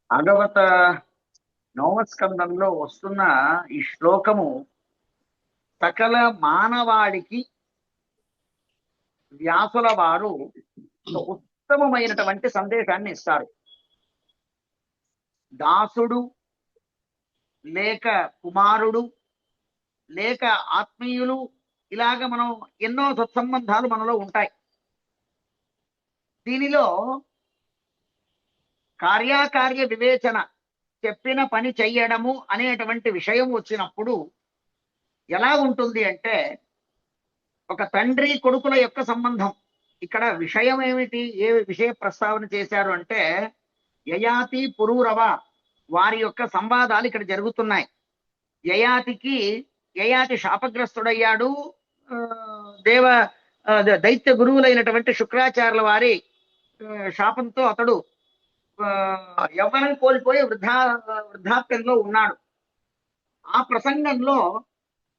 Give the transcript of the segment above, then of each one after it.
భాగవత నవమస్కందంలో వస్తున్న ఈ శ్లోకము సకల మానవాళికి వ్యాసుల వారు ఒక ఉత్తమమైనటువంటి సందేశాన్ని ఇస్తారు. దాసుడు లేక కుమారుడు లేక ఆత్మీయులు ఇలాగ మనం ఎన్నో సత్సంబంధాలు మనలో ఉంటాయి. దీనిలో కార్యాకార్య వివేచన, చెప్పిన పని చెయ్యడము అనేటువంటి విషయం వచ్చినప్పుడు ఎలా ఉంటుంది అంటే, ఒక తండ్రి కొడుకుల యొక్క సంబంధం. ఇక్కడ విషయం ఏమిటి, ఏ విషయ ప్రస్తావన చేశారు అంటే, యయాతి పురూరవ వారి యొక్క సంవాదాలు ఇక్కడ జరుగుతున్నాయి. యయాతి శాపగ్రస్తుడయ్యాడు. దేవ దైత్య గురువులైనటువంటి శుక్రాచార్యుల వారి శాపంతో అతడు యవ్వనం కోల్పోయి వృద్ధాప్యంలో ఉన్నాడు. ఆ ప్రసంగంలో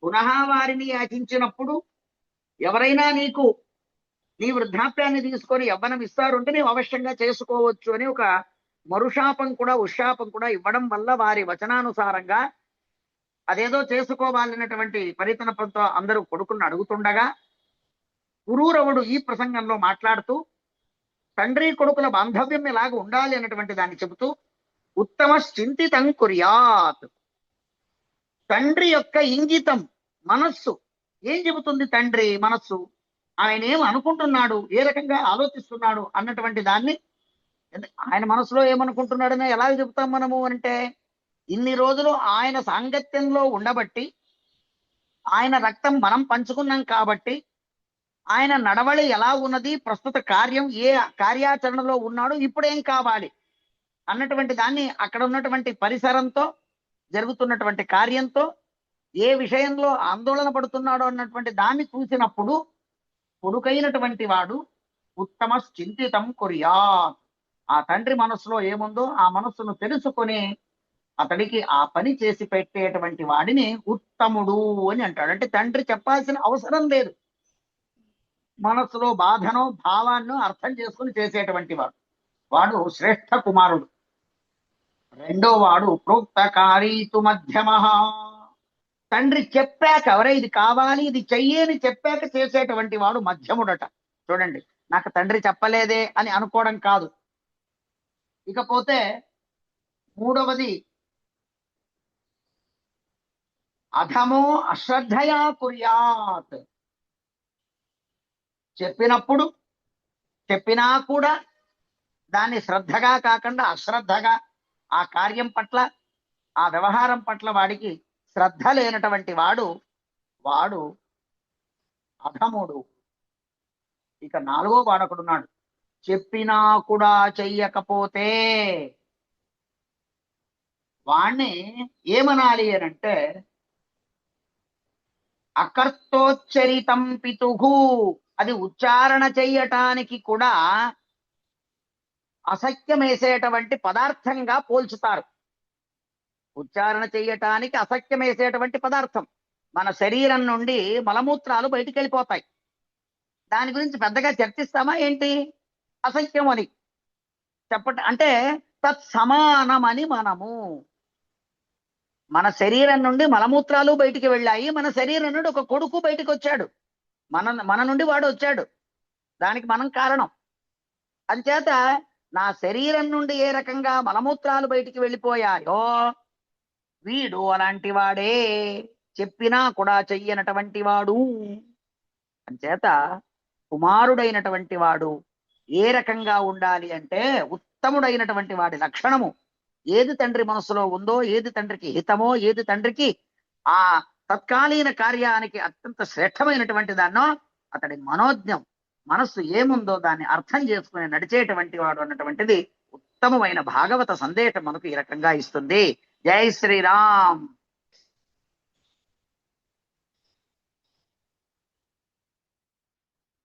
పునః వారిని యాచించినప్పుడు, ఎవరైనా నీకు నీ వృద్ధాప్యాన్ని తీసుకొని యవ్వనం ఇస్తారు అంటే నీవు అవశ్యంగా చేసుకోవచ్చు అని ఒక మరుశాపం కూడా ఉశాపం కూడా ఇవ్వడం వల్ల వారి వచనానుసారంగా అదేదో చేసుకోవాలన్నటువంటి పరితనపంతో అందరూ కొడుకుని అడుగుతుండగా, పురూరవుడు ఈ ప్రసంగంలో మాట్లాడుతూ తండ్రి కొడుకుల బాంధవ్యం ఎలాగ ఉండాలి అన్నటువంటి దాన్ని చెబుతూ, ఉత్తమ చింతితం కుర్యాత్. తండ్రి యొక్క ఇంగితం, మనస్సు ఏం చెబుతుంది? తండ్రి మనస్సు ఆయన ఏం అనుకుంటున్నాడు, ఏ రకంగా ఆలోచిస్తున్నాడు అన్నటువంటి దాన్ని, ఆయన మనసులో ఏమనుకుంటున్నాడని ఎలా చెబుతాం మనము అంటే, ఇన్ని రోజులు ఆయన సాంగత్యంలో ఉండబట్టి, ఆయన రక్తం మనం పంచుకున్నాం కాబట్టి, ఆయన నడవడి ఎలా ఉన్నది, ప్రస్తుత కార్యం ఏ కార్యాచరణలో ఉన్నాడు, ఇప్పుడేం కావాలి అన్నటువంటి దాన్ని అక్కడ ఉన్నటువంటి పరిసరంతో, జరుగుతున్నటువంటి కార్యంతో, ఏ విషయంలో ఆందోళన పడుతున్నాడో అన్నటువంటి దాన్ని చూసినప్పుడు కొడుకైనటువంటి వాడు ఉత్తమ చింతితం కుర్యాత్. ఆ తండ్రి మనసులో ఏముందో ఆ మనస్సును తెలుసుకొని అతడికి ఆ పని చేసి పెట్టేటువంటి వాడిని ఉత్తముడు అని అంటాడు. అంటే తండ్రి చెప్పాల్సిన అవసరం లేదు, మనస్సులో బాధనో భావాన్ని అర్థం చేసుకుని చేసేటువంటి వాడు, వాడు శ్రేష్ఠ కుమారుడు. రెండో వాడు ప్రోక్తకారీతు మధ్యమ. తండ్రి చెప్పాక, ఎవరే ఇది కావాలి ఇది చెయ్యని చెప్పాక చేసేటువంటి వాడు మధ్యముడట. చూడండి, నాకు తండ్రి చెప్పలేదే అని అనుకోవడం కాదు. ఇకపోతే మూడవది, అధమో అశ్రద్ధయా కుర్యాత్. చెప్పినప్పుడు చెప్పినా కూడా దాన్ని శ్రద్ధగా కాకుండా అశ్రద్ధగా, ఆ కార్యం పట్ల ఆ వ్యవహారం పట్ల వాడికి శ్రద్ధ లేనటువంటి వాడు అధముడు. ఇక నాలుగో వాడొకడున్నాడు, చెప్పినా కూడా చెయ్యకపోతే వాణ్ణి ఏమనాలి అనంటే, అకర్తోచ్చరితం పితుహు. అది ఉచ్చారణ చెయ్యటానికి కూడా అసత్యమేసేటువంటి పదార్థంగా పోల్చుతారు. ఉచ్చారణ చెయ్యటానికి అసత్యమేసేటువంటి పదార్థం. మన శరీరం నుండి మలమూత్రాలు బయటికి వెళ్ళిపోతాయి. దాని గురించి పెద్దగా చర్చిస్తామా ఏంటి? అసత్యం అని చెప్పట అంటే తత్సమానమని మనము, మన శరీరం నుండి మలమూత్రాలు బయటికి వెళ్ళాయి, మన శరీరం నుండి ఒక కొడుకు బయటికి వచ్చాడు, మన నుండి వాడు వచ్చాడు, దానికి మనం కారణం. అంచేత నా శరీరం నుండి ఏ రకంగా మలమూత్రాలు బయటికి వెళ్ళిపోయాయో వీడు అలాంటి వాడే, చెప్పినా కూడా చెయ్యనటువంటి వాడు. అంచేత కుమారుడైనటువంటి వాడు ఏ రకంగా ఉండాలి అంటే, ఉత్తముడైనటువంటి వాడి లక్షణము ఏది తండ్రి మనసులో ఉందో, ఏది తండ్రికి హితమో, ఏది తండ్రికి ఆ తత్కాలీన కార్యానికి అత్యంత శ్రేష్టమైనటువంటి దాన్నో, అతడి మనోజ్ఞం, మనస్సు ఏముందో దాన్ని అర్థం చేసుకుని నడిచేటువంటి వాడు అన్నటువంటిది ఉత్తమమైన భాగవత సందేశం మనకు ఈ రకంగా ఇస్తుంది. జై శ్రీరామ్.